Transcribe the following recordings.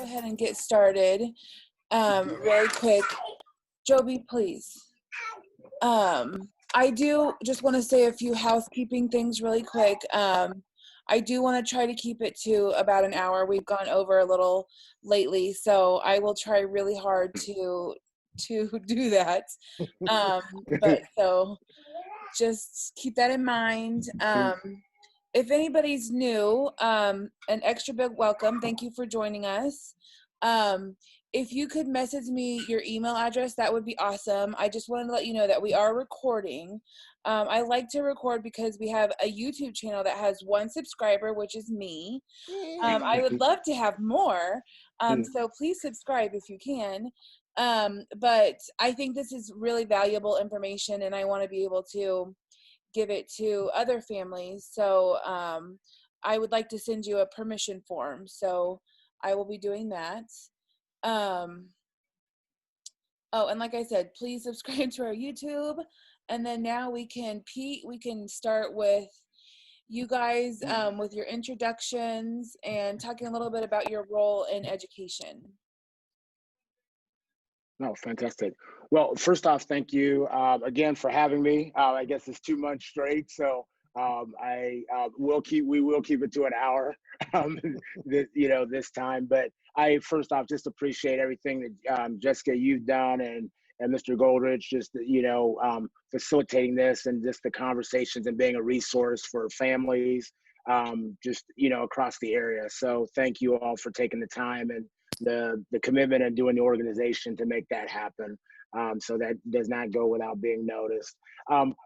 ahead and get started really quick. Joby, please. I do just want to say a few housekeeping things really quick. I do want to try to keep it to about an hour. We've gone over a little lately, so I will try really hard to do that. But so just keep that in mind. If anybody's new, an extra big welcome. Thank you for joining us. If you could message me your email address, that would be awesome. I just wanted to let you know that we are recording. I like to record because we have a YouTube channel that has 1 subscriber, which is me. I would love to have more, so please subscribe if you can. But I think this is really valuable information, and I want to be able to give it to other families. So I would like to send you a permission form. So I will be doing that. Oh, and like I said, please subscribe to our YouTube. And then now we can start with you guys with your introductions and talking a little bit about your role in education. No, fantastic. Well, first off, thank you again for having me. I guess it's 2 months straight, so we will keep it to an hour, this time. But I first off just appreciate everything that Jessica, you've done, and Mr. Goldrich, just facilitating this and just the conversations and being a resource for families, across the area. So thank you all for taking the time and the commitment and doing the organization to make that happen. So that does not go without being noticed.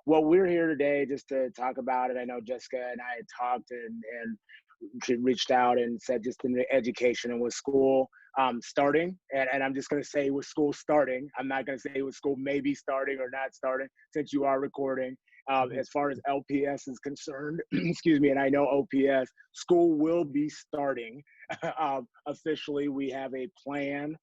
Well, we're here today just to talk about it. I know Jessica and I had talked and she reached out and said just in the education and with school starting, and I'm just going to say with school starting. I'm not going to say with school maybe starting or not starting, since you are recording. As far as LPS is concerned, excuse me, and I know OPS, school will be starting. Officially, we have a plan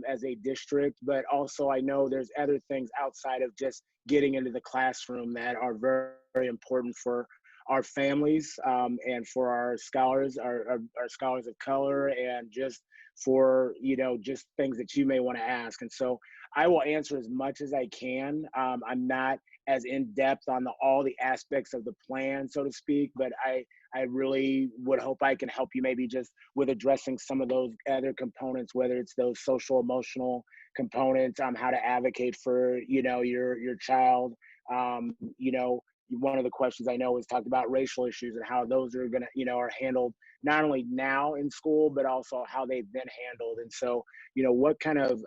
as a district, but also I know there's other things outside of just getting into the classroom that are very, very important for our families and for our scholars, our scholars of color, and just for, just things that you may want to ask. And so I will answer as much as I can. I'm not as in depth on all the aspects of the plan, so to speak, but I really would hope I can help you maybe just with addressing some of those other components, whether it's those social emotional components, how to advocate for, your child. One of the questions I know is talked about racial issues and how those are going to, are handled not only now in school, but also how they've been handled. And so, what kind of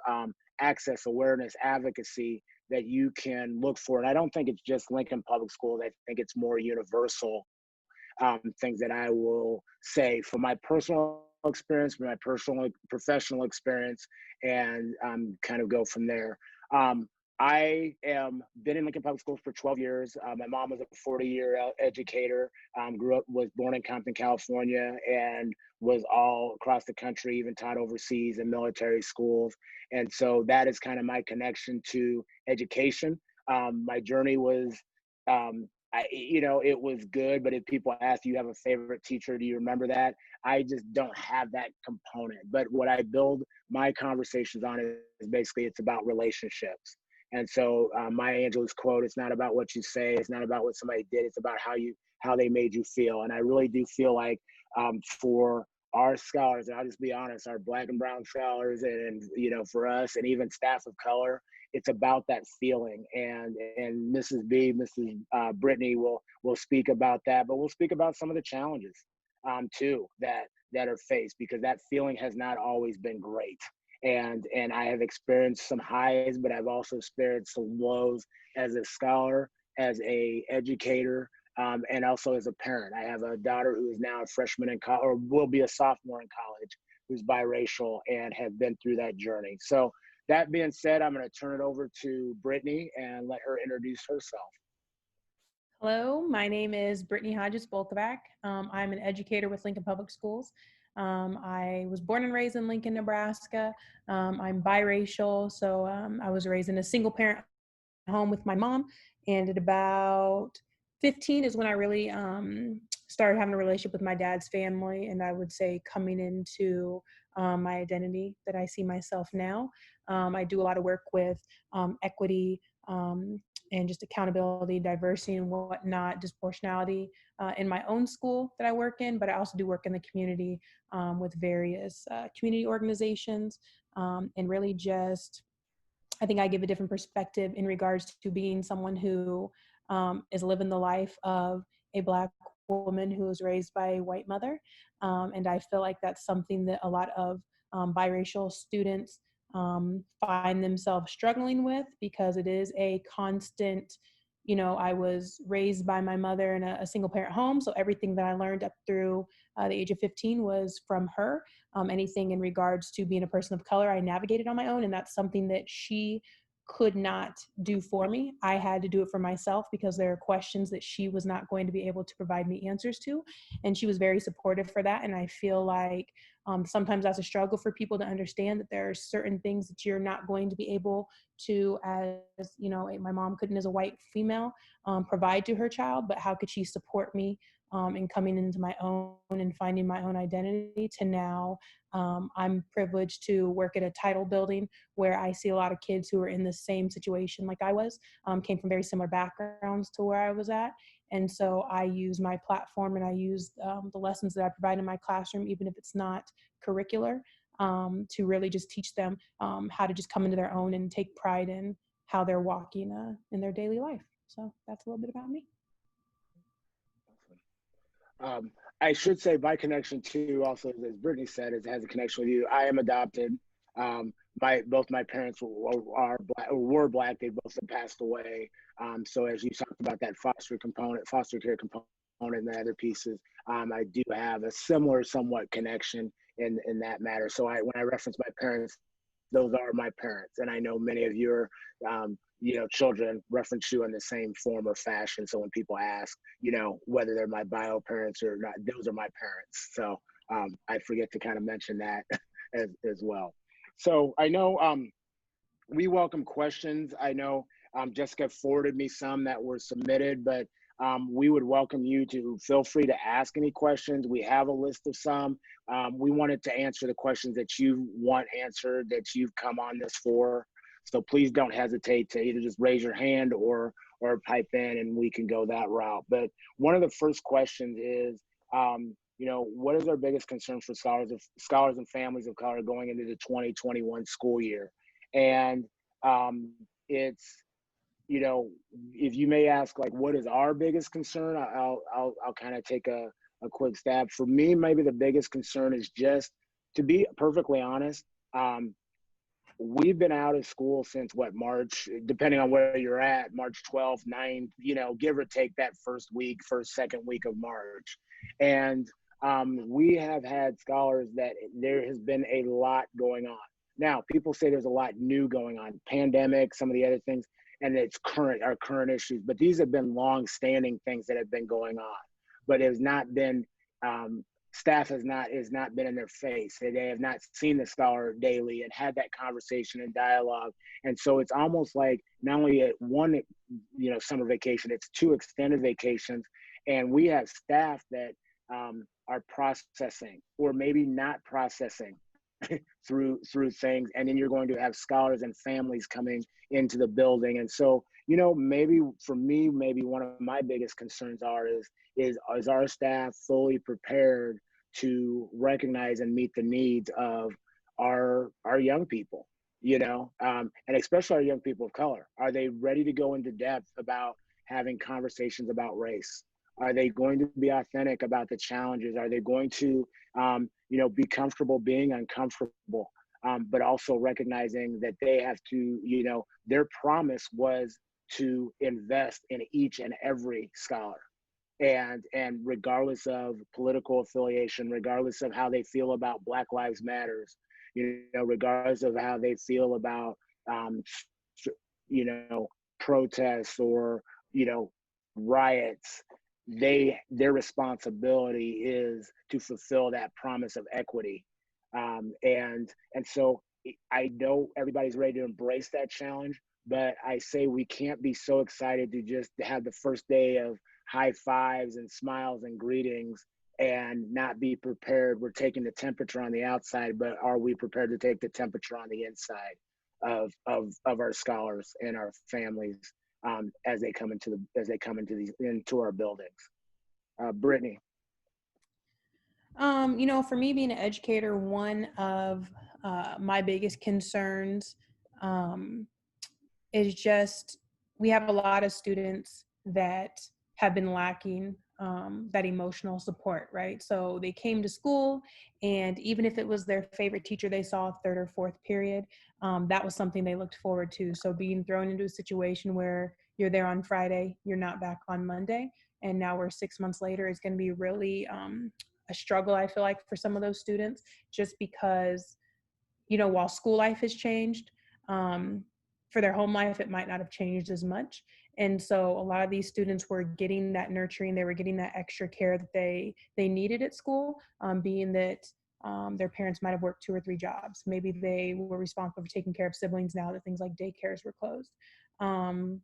access, awareness, advocacy that you can look for. And I don't think it's just Lincoln Public Schools. I think it's more universal things that I will say from my personal experience, from my personal professional experience, and kind of go from there. I am been in Lincoln Public Schools for 12 years. My mom was a 40-year educator, was born in Compton, California, and was all across the country, even taught overseas in military schools. And so that is kind of my connection to education. My journey was, it was good, but if people ask, do you have a favorite teacher? Do you remember that? I just don't have that component. But what I build my conversations on is basically it's about relationships. And so Maya Angelou's quote, it's not about what you say, it's not about what somebody did, it's about how they made you feel. And I really do feel like for our scholars, and I'll just be honest, our Black and brown scholars, and for us, and even staff of color, it's about that feeling. And Mrs. Brittany will speak about that, but we'll speak about some of the challenges too that are faced, because that feeling has not always been great. And I have experienced some highs, but I've also experienced some lows as a scholar, as a educator, and also as a parent. I have a daughter who is now a freshman in college, or will be a sophomore in college, who's biracial and have been through that journey. So that being said, I'm going to turn it over to Brittany and let her introduce herself. Hello, my name is Brittany Hodges-Bolkovac. I'm an educator with Lincoln Public Schools. I was born and raised in Lincoln, Nebraska. I'm biracial, so I was raised in a single parent home with my mom, and at about 15 is when I really started having a relationship with my dad's family, and I would say coming into my identity that I see myself now. I do a lot of work with equity and just accountability, diversity, and whatnot, disproportionality in my own school that I work in, but I also do work in the community with various community organizations, and really just, I think I give a different perspective in regards to being someone who is living the life of a Black woman who was raised by a white mother. And I feel like that's something that a lot of biracial students find themselves struggling with, because it is a constant, I was raised by my mother in a single parent home. So everything that I learned up through the age of 15 was from her. Anything in regards to being a person of color, I navigated on my own. And that's something that she could not do for me. I had to do it for myself, because there are questions that she was not going to be able to provide me answers to. And she was very supportive for that. And I feel like sometimes that's a struggle for people to understand, that there are certain things that you're not going to be able to, as my mom couldn't, as a white female, provide to her child, but how could she support me in coming into my own and finding my own identity, to now I'm privileged to work at a title building where I see a lot of kids who are in the same situation like I was, came from very similar backgrounds to where I was at. And so I use my platform, and I use the lessons that I provide in my classroom, even if it's not curricular, to really just teach them how to just come into their own and take pride in how they're walking in their daily life. So that's a little bit about me. I should say my connection too, also, as Brittany said, is has a connection with you. I am adopted. Both my parents are Black, or were Black. They both have passed away. So as you talked about that foster care component, and the other pieces, I do have a similar, somewhat connection in that matter. So when I reference my parents, those are my parents, and I know many of your children reference you in the same form or fashion. So when people ask, whether they're my bio parents or not, those are my parents. So I forget to kind of mention that as well. So I know we welcome questions. I know Jessica forwarded me some that were submitted, but we would welcome you to feel free to ask any questions. We have a list of some. We wanted to answer the questions that you want answered, that you've come on this for. So please don't hesitate to either just raise your hand or pipe in, and we can go that route. But one of the first questions is, what is our biggest concern for scholars and families of color going into the 2021 school year? And it's, if you may ask, like, what is our biggest concern? I'll kind of take a quick stab. For me, maybe the biggest concern is just, to be perfectly honest, we've been out of school since March, depending on where you're at, March 12th, 9th, give or take that second week of March. And we have had scholars that there has been a lot going on. Now, people say there's a lot new going on, pandemic, some of the other things, and it's our current issues, but these have been long-standing things that have been going on. But it has not been, staff has not been in their face. They have not seen the scholar daily and had that conversation and dialogue. And so it's almost like not only at one, summer vacation, it's two extended vacations, and we have staff that are processing or maybe not processing through things, and then you're going to have scholars and families coming into the building. And so, maybe for me, maybe one of my biggest concerns is our staff fully prepared to recognize and meet the needs of our young people, and especially our young people of color. Are they ready to go into depth about having conversations about race? Are they going to be authentic about the challenges? Are they going to, be comfortable being uncomfortable, but also recognizing that they have to, their promise was to invest in each and every scholar. And regardless of political affiliation, regardless of how they feel about Black Lives Matters, regardless of how they feel about, protests or, riots, their responsibility is to fulfill that promise of equity. And so I know everybody's ready to embrace that challenge, but I say we can't be so excited to just have the first day high fives and smiles and greetings and not be prepared. We're taking the temperature on the outside, but are we prepared to take the temperature on the inside of our scholars and our families as they come into our buildings? Brittany. For me being an educator, one of my biggest concerns is just we have a lot of students that have been lacking that emotional support, right? So they came to school, and even if it was their favorite teacher they saw third or fourth period, that was something they looked forward to. So being thrown into a situation where you're there on Friday, you're not back on Monday, and now we're 6 months later, is going to be really a struggle, I feel like, for some of those students, just because, while school life has changed, for their home life, it might not have changed as much. And so a lot of these students were getting that nurturing, they were getting that extra care that they needed at school, being that their parents might have worked 2 or 3 jobs. Maybe they were responsible for taking care of siblings now that things like daycares were closed. And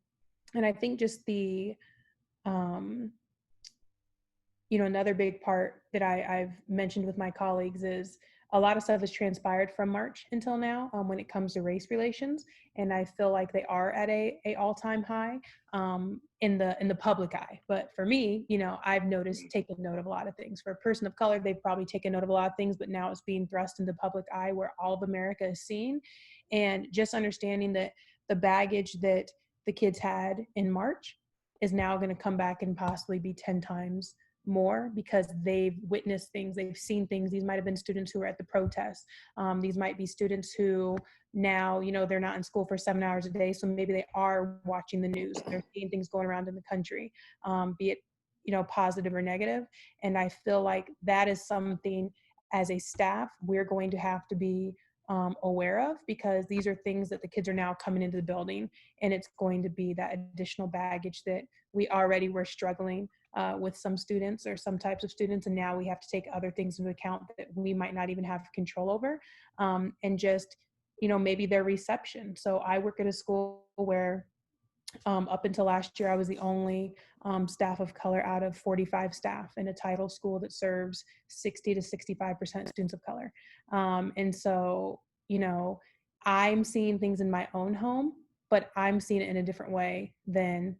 I think just um, another big part that I've mentioned with my colleagues is a lot of stuff has transpired from March until now when it comes to race relations, and I feel like they are at a all-time high in the public eye. But for me, I've taken note of a lot of things. For a person of color, they've probably taken note of a lot of things, but now it's being thrust into public eye where all of America is seen, and just understanding that the baggage that the kids had in March is now going to come back and possibly be 10 times more because they've witnessed things, they've seen things. These might have been students who were at the protests. These might be students who now, they're not in school for 7 hours a day, so maybe they are watching the news. They're seeing things going around in the country, be it, positive or negative. And I feel like that is something as a staff we're going to have to be aware of, because these are things that the kids are now coming into the building, and it's going to be that additional baggage that we already were struggling with some students or some types of students, and now we have to take other things into account that we might not even have control over, and just maybe their reception. So I work at a school where up until last year I was the only staff of color out of 45 staff in a title school that serves 60 to 65% students of color, and so I'm seeing things in my own home, but I'm seeing it in a different way than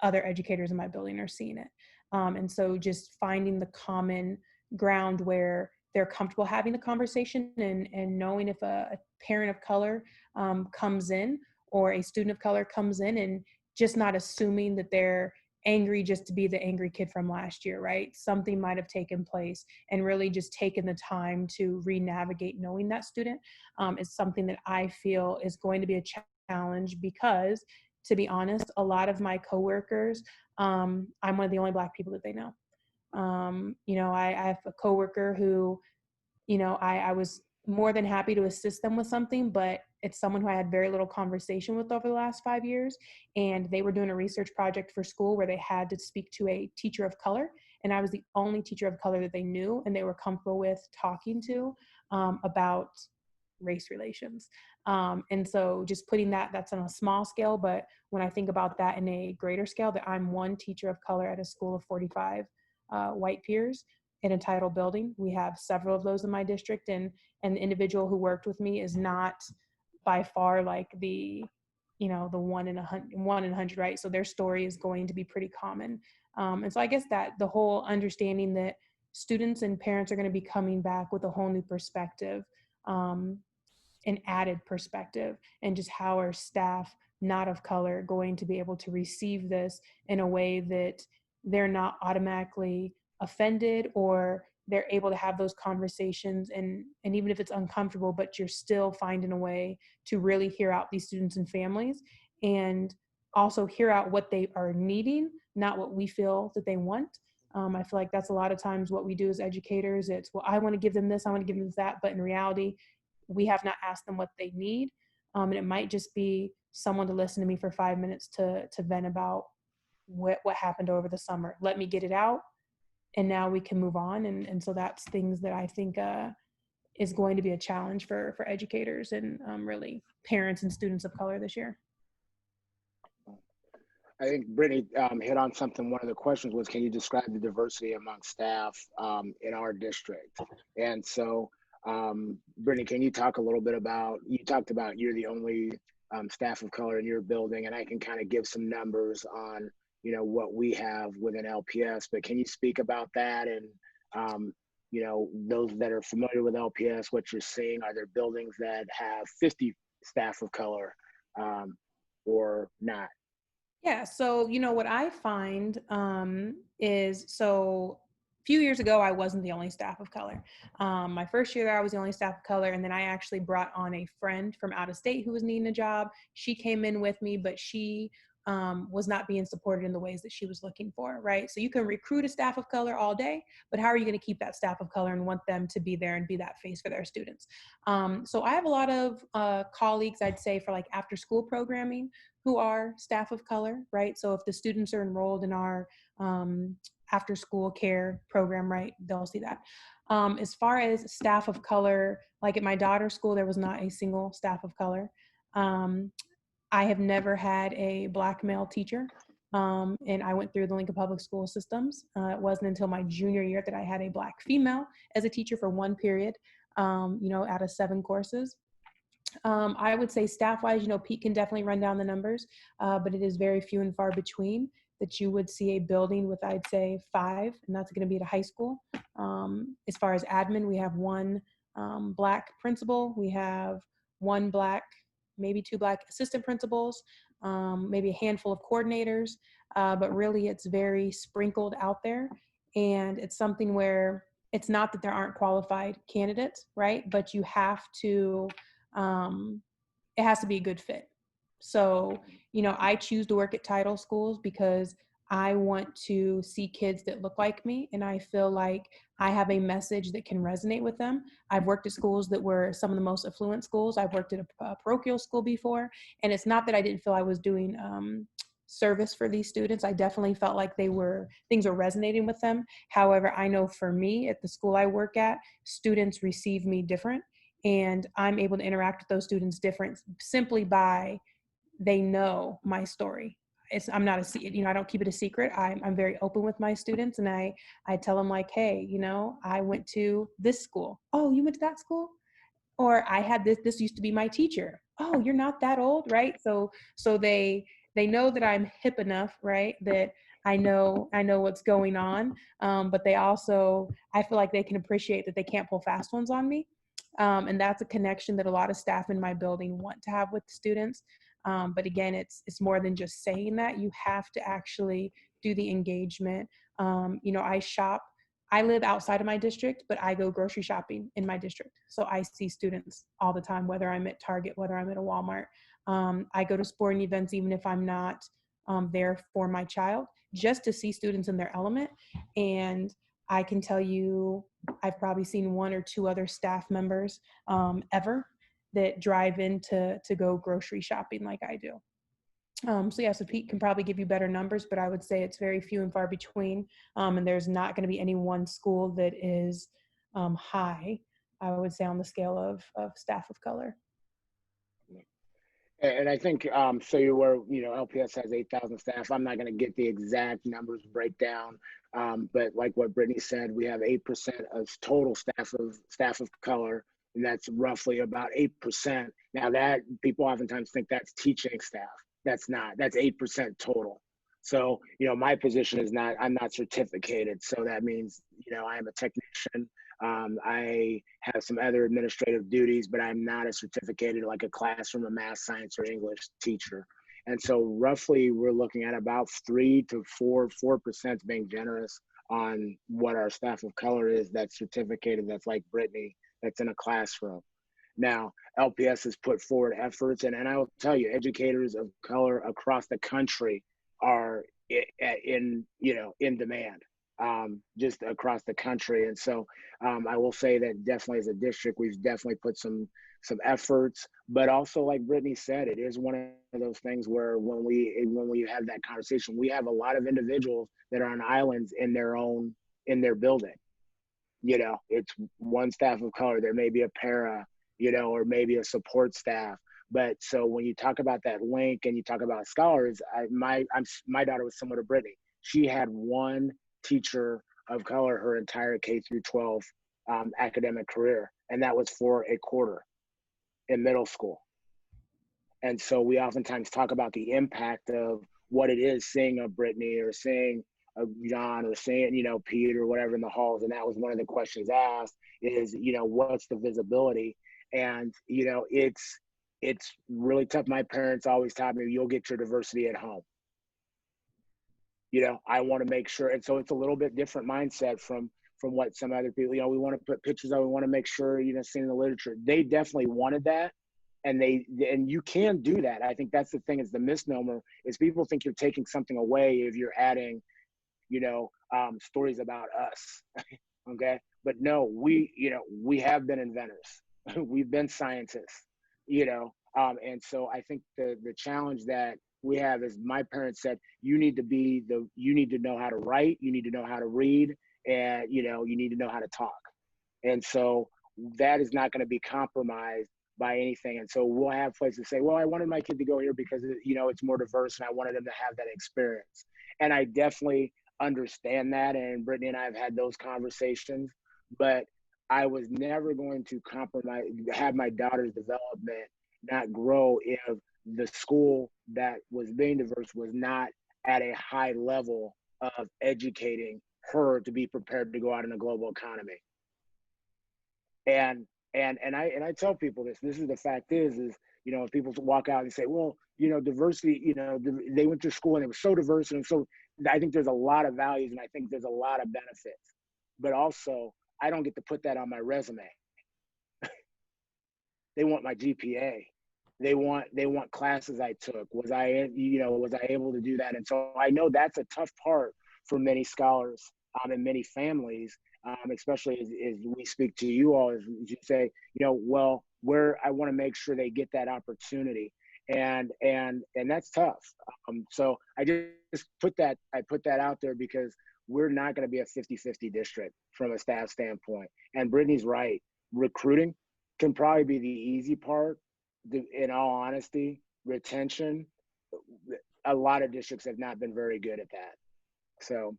other educators in my building are seeing it. And so just finding the common ground where they're comfortable having the conversation, and knowing if a parent of color comes in, or a student of color comes in, and just not assuming that they're angry just to be the angry kid from last year, right? Something might have taken place, and really just taking the time to re-navigate knowing that student is something that I feel is going to be a challenge, because to be honest, a lot of my coworkers, I'm one of the only Black people that they know. I have a coworker who, I was more than happy to assist them with something, but it's someone who I had very little conversation with over the last 5 years. And they were doing a research project for school where they had to speak to a teacher of color. And I was the only teacher of color that they knew and they were comfortable with talking to about race relations. And so just putting that's on a small scale, but when I think about that in a greater scale, that I'm one teacher of color at a school of 45 white peers in a title building. We have several of those in my district, and the individual who worked with me is not by far like the the 1 in 100, right? So their story is going to be pretty common. And so I guess that the whole understanding that students and parents are going to be coming back with a whole new perspective, an added perspective, and just how our staff not of color going to be able to receive this in a way that they're not automatically offended, or they're able to have those conversations, and even if it's uncomfortable, but you're still finding a way to really hear out these students and families, and also hear out what they are needing, not what we feel that they want. I feel like that's a lot of times what we do as educators. It's, well, I want to give them this, I want to give them that, but in reality, we have not asked them what they need. And it might just be someone to listen to me for 5 minutes to vent about what happened over the summer. Let me get it out, and now we can move on. And so that's things that I think is going to be a challenge for educators and really parents and students of color this year. I think Brittany hit on something. One of the questions was, can you describe the diversity among staff in our district? And so, Brittany, can you talk a little bit about, you talked about you're the only staff of color in your building, and I can kind of give some numbers on, you know, what we have within LPS, but can you speak about that and, you know, those that are familiar with LPS, what you're seeing? Are there buildings that have 50 staff of color or not? Yeah, so what I find is, so a few years ago I wasn't the only staff of color. My first year there I was the only staff of color, and then I actually brought on a friend from out of state who was needing a job. She came in with me, but she was not being supported in the ways that she was looking for, right? So you can recruit a staff of color all day, but how are you going to keep that staff of color and want them to be there and be that face for their students? So I have a lot of colleagues, I'd say, for like after school programming who are staff of color, right? So if the students are enrolled in our after school care program, right, they'll see that. As far as staff of color, like at my daughter's school, there was not a single staff of color. I have never had a Black male teacher. And I went through the Lincoln Public School systems. It wasn't until my junior year that I had a Black female as a teacher for one period, out of 7 courses. I would say staff-wise, Pete can definitely run down the numbers, but it is very few and far between that you would see a building with, I'd say, 5, and that's going to be at a high school. As far as admin, we have 1 Black principal, we have 1 Black, maybe 2 Black assistant principals, maybe a handful of coordinators, but really it's very sprinkled out there, and it's something where it's not that there aren't qualified candidates, right? But you have to it has to be a good fit. So, I choose to work at title schools because I want to see kids that look like me, and I feel like I have a message that can resonate with them. I've worked at schools that were some of the most affluent schools. I've worked at a parochial school before, and it's not that I didn't feel I was doing service for these students. I definitely felt like things were resonating with them. However, I know for me at the school I work at, students receive me different, and I'm able to interact with those students different simply by they know my story. I'm not I don't keep it a secret. I'm very open with my students, and I tell them like, hey, I went to this school. Oh, you went to that school? Or I had this used to be my teacher. Oh, you're not that old, right? So they know that I'm hip enough, right? That I know what's going on. But they also, I feel like they can appreciate that they can't pull fast ones on me. And that's a connection that a lot of staff in my building want to have with students. But again, it's more than just saying that. You have to actually do the engagement. I live outside of my district, but I go grocery shopping in my district. So I see students all the time, whether I'm at Target, whether I'm at a Walmart. I go to sporting events, even if I'm not there for my child, just to see students in their element. And I can tell you, I've probably seen 1 or 2 other staff members ever that drive in to go grocery shopping like I do. So Pete can probably give you better numbers, but I would say it's very few and far between. And there's not going to be any one school that is high, I would say, on the scale of staff of color. And I think, so you were, LPS has 8,000 staff. I'm not going to get the exact numbers breakdown, but like what Brittany said, we have 8% of total staff of color, and that's roughly about 8%. Now that people oftentimes think that's teaching staff. That's not. That's 8% total. So, my position is I'm not certificated. So that means, I am a technician. I have some other administrative duties, but I'm not a certificated, like a classroom, a math, science, or English teacher. And so roughly we're looking at about 3 to 4% being generous on what our staff of color is that's certificated, that's like Brittany, that's in a classroom. Now, LPS has put forward efforts, and I will tell you, educators of color across the country are in demand, just across the country. And so I will say that definitely as a district, we've definitely put some efforts, but also like Brittany said, it is one of those things where when we have that conversation, we have a lot of individuals that are on islands in their building. It's one staff of color. There may be a para, or maybe a support staff, But so when you talk about that link and you talk about scholars, my daughter was similar to Brittany. She had one teacher of color her entire K through 12 academic career, and that was for a quarter in middle school. And so we oftentimes talk about the impact of what it is seeing a Brittany or seeing a John or seeing, Pete or whatever in the halls. And that was one of the questions asked is, what's the visibility? And, it's really tough. My parents always taught me, you'll get your diversity at home. I want to make sure. And so it's a little bit different mindset from what some other people, we want to put pictures of, we want to make sure, seeing the literature. They definitely wanted that. And you can do that. I think that's the thing, is the misnomer is people think you're taking something away if you're adding, stories about us. Okay. But no, we have been inventors. We've been scientists, and so I think the challenge that we have is, my parents said, you need to know how to write, you need to know how to read, and, you need to know how to talk. And so that is not going to be compromised by anything. And so we'll have places say, well, I wanted my kid to go here because, it's more diverse and I wanted them to have that experience. And I definitely understand that. And Brittany and I have had those conversations, but I was never going to have my daughter's development not grow if the school that was being diverse was not at a high level of educating her to be prepared to go out in a global economy. And I tell people this is the fact is, if people walk out and say, well, diversity, they went to school and it was so diverse. And so I think there's a lot of values and I think there's a lot of benefits, but also I don't get to put that on my resume. They want my GPA. They want classes I took. Was I able to do that? And so I know that's a tough part for many scholars and many families, especially as we speak to you all, as you say, well, where I want to make sure they get that opportunity. And that's tough. So I just put that out there because we're not going to be a 50-50 district from a staff standpoint. And Brittany's right. Recruiting can probably be the easy part. In all honesty, retention, a lot of districts have not been very good at that. So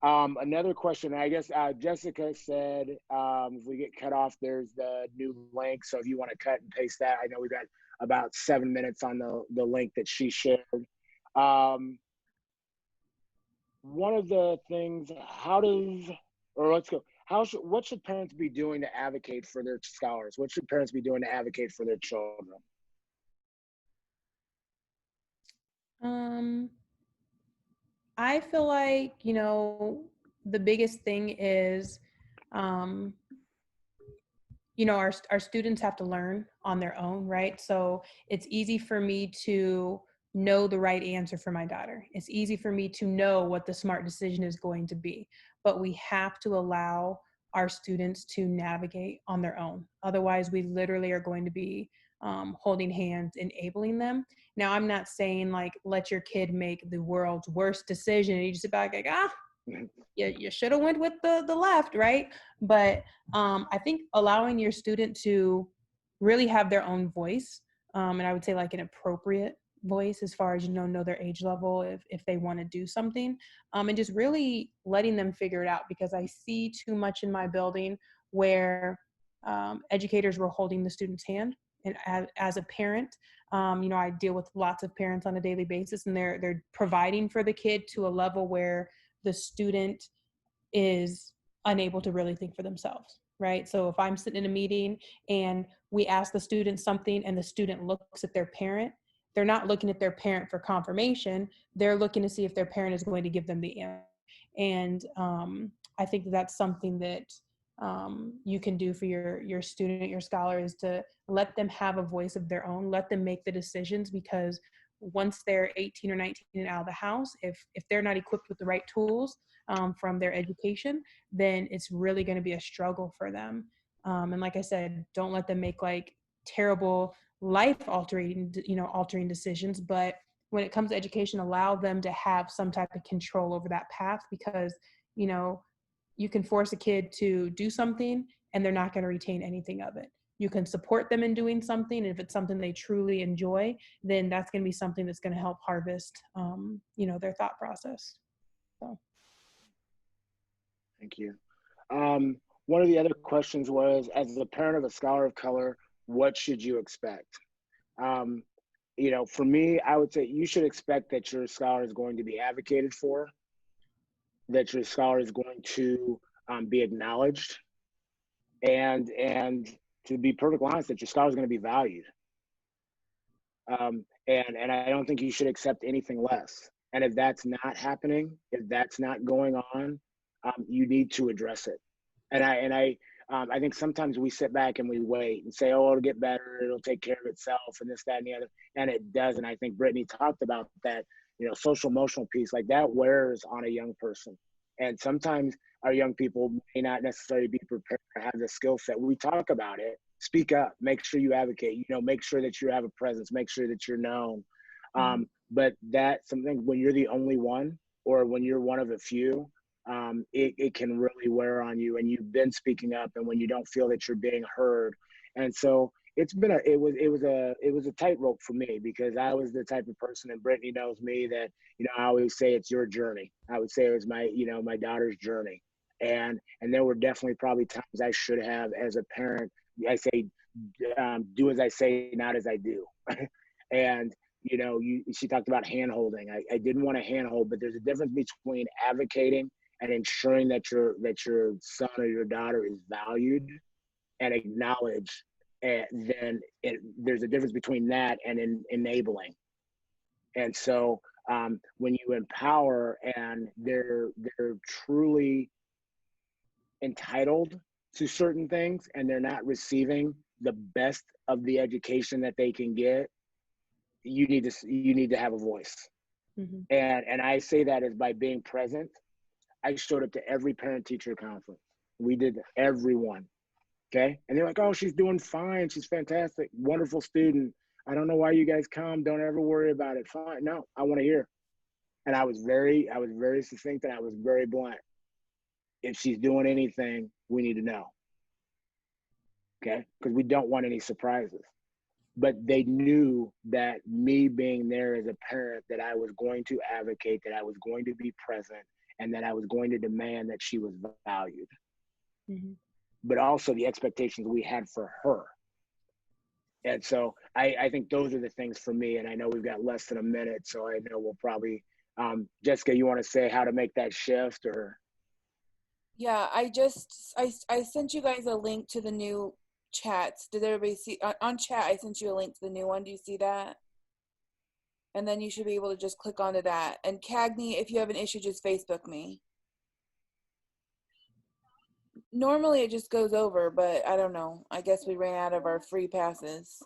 another question, I guess Jessica said, if we get cut off, there's the new link. So if you want to cut and paste that, I know we've got about 7 minutes on the link that she shared. One of the things, what should parents be doing to advocate for their scholars? What should parents be doing to advocate for their children? I feel like, the biggest thing is, our students have to learn on their own, right? So it's easy for me to know the right answer for my daughter. It's easy for me to know what the smart decision is going to be, but we have to allow our students to navigate on their own. Otherwise, we literally are going to be holding hands, enabling them. Now, I'm not saying like, let your kid make the world's worst decision and you just sit back like, you should have went with the left, right? But I think allowing your student to really have their own voice, and I would say like an appropriate voice as far as, know their age level if they want to do something, and just really letting them figure it out, because I see too much in my building where educators were holding the student's hand. And as a parent, I deal with lots of parents on a daily basis, and they're providing for the kid to a level where the student is unable to really think for themselves, right? So if I'm sitting in a meeting and we ask the student something and the student looks at their parent, they're not looking at their parent for confirmation. They're looking to see if their parent is going to give them the answer. And I think that's something that you can do for your student, your scholar, is to let them have a voice of their own, let them make the decisions, because once they're 18 or 19 and out of the house, if they're not equipped with the right tools from their education, then it's really going to be a struggle for them. And like I said, don't let them make like terrible life altering decisions. But when it comes to education, allow them to have some type of control over that path, because, you can force a kid to do something and they're not going to retain anything of it. you can support them in doing something. And if it's something they truly enjoy, then that's going to be something that's going to help harvest, their thought process. So. Thank you. One of the other questions was, as a parent of a scholar of color, what should you expect? For me, I would say you should expect that your scholar is going to be advocated for, that your scholar is going to be acknowledged, and to be perfectly honest, that your scholar is going to be valued. And I don't think you should accept anything less. And if that's not happening, if that's not going on, you need to address it. And I think sometimes we sit back and we wait and say, oh, it'll get better, it'll take care of itself, and this, that, and the other, and it doesn't. I think Brittany talked about that, social emotional piece, like that wears on a young person. And sometimes our young people may not necessarily be prepared to have the skill set. We talk about it, speak up, make sure you advocate, make sure that you have a presence, make sure that you're known. But that's something, when you're the only one, or when you're one of a few, it can really wear on you, and you've been speaking up, and when you don't feel that you're being heard. And so it was a tightrope for me, because I was the type of person, and Brittany knows me, that, I always say it's your journey. I would say it was my daughter's journey. And there were definitely probably times I should have, as a parent, I say, do as I say, not as I do. And she talked about hand holding. I didn't want to hand hold, but there's a difference between advocating and ensuring that your son or your daughter is valued and acknowledged. And then there's a difference between that and enabling. And so when you empower, and they're truly entitled to certain things, and they're not receiving the best of the education that they can get, you need to have a voice. Mm-hmm. And I say that as by being present. I showed up to every parent-teacher conference. We did everyone, okay? And they're like, oh, she's doing fine. She's fantastic, wonderful student. I don't know why you guys come. Don't ever worry about it. Fine. No, I want to hear. And I was very succinct, and I was very blunt. If she's doing anything, we need to know, okay? Because we don't want any surprises. But they knew that me being there as a parent, that I was going to advocate, that I was going to be present, and that I was going to demand that she was valued. Mm-hmm. But also the expectations we had for her. And so I think those are the things for me. And I know we've got less than a minute, so I know we'll probably, Jessica, you want to say how to make that shift? Or? Yeah, I sent you guys a link to the new chats. Did everybody see on chat? I sent you a link to the new one. Do you see that? And then you should be able to just click onto that. And Cagney, if you have an issue, just Facebook me. Normally it just goes over, but I don't know. I guess we ran out of our free passes.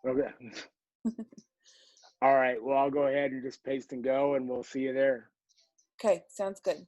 Okay. All right. Well, I'll go ahead and just paste and go, and we'll see you there. Okay. Sounds good.